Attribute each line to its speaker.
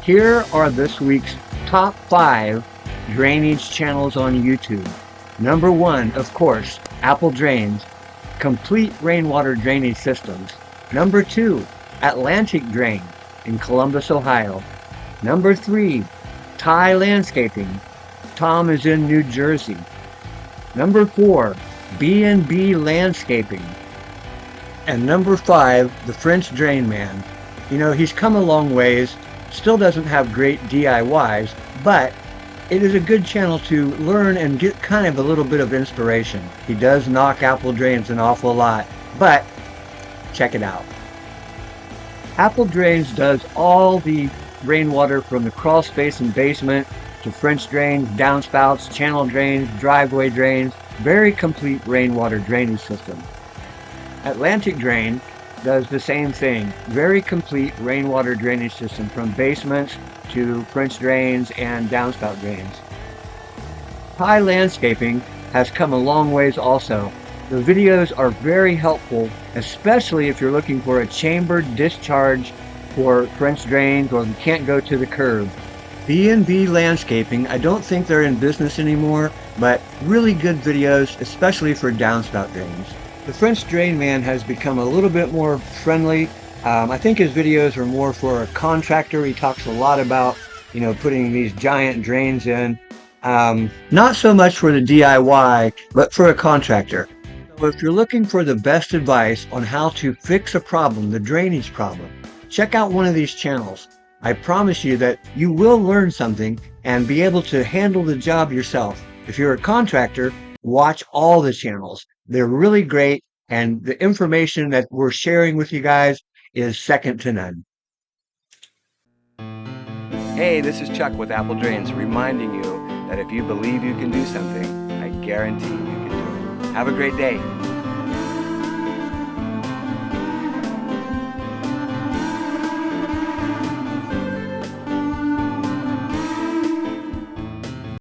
Speaker 1: Here are this week's top 5 drainage channels on YouTube. Number 1, of course, Apple Drains, complete rainwater drainage systems. Number 2, Atlantic Drain in Columbus, Ohio. Number 3, Tye Landscaping. Tom is in New Jersey. Number 4, B&B Landscaping. And number 5, the French Drain Man. You know, he's come a long ways, still doesn't have great DIYs, but it is a good channel to learn and get kind of a little bit of inspiration. He does knock Apple Drains an awful lot, but check it out. Apple Drains does all the rainwater from the crawl space and basement to French drains, downspouts, channel drains, driveway drains, very complete rainwater drainage system. Atlantic Drain does the same thing, very complete rainwater drainage system from basements to French drains and downspout drains. Tye Landscaping has come a long ways also. The videos are very helpful, especially if you're looking for a chambered discharge for French drains or you can't go to the curb. B&B Landscaping, I don't think they're in business anymore, but really good videos, especially for downspout drains. The French Drain Man has become a little bit more friendly. I think his videos are more for a contractor. He talks a lot about, you know, putting these giant drains in. Not so much for the DIY, but for a contractor. So if you're looking for the best advice on how to fix a problem, the drainage problem, check out one of these channels. I promise you that you will learn something and be able to handle the job yourself. If you're a contractor, watch all the channels. They're really great, and the information that we're sharing with you guys is second to none.
Speaker 2: Hey, this is Chuck with Apple Drains, reminding you that if you believe you can do something, I guarantee you can do it. Have a great day.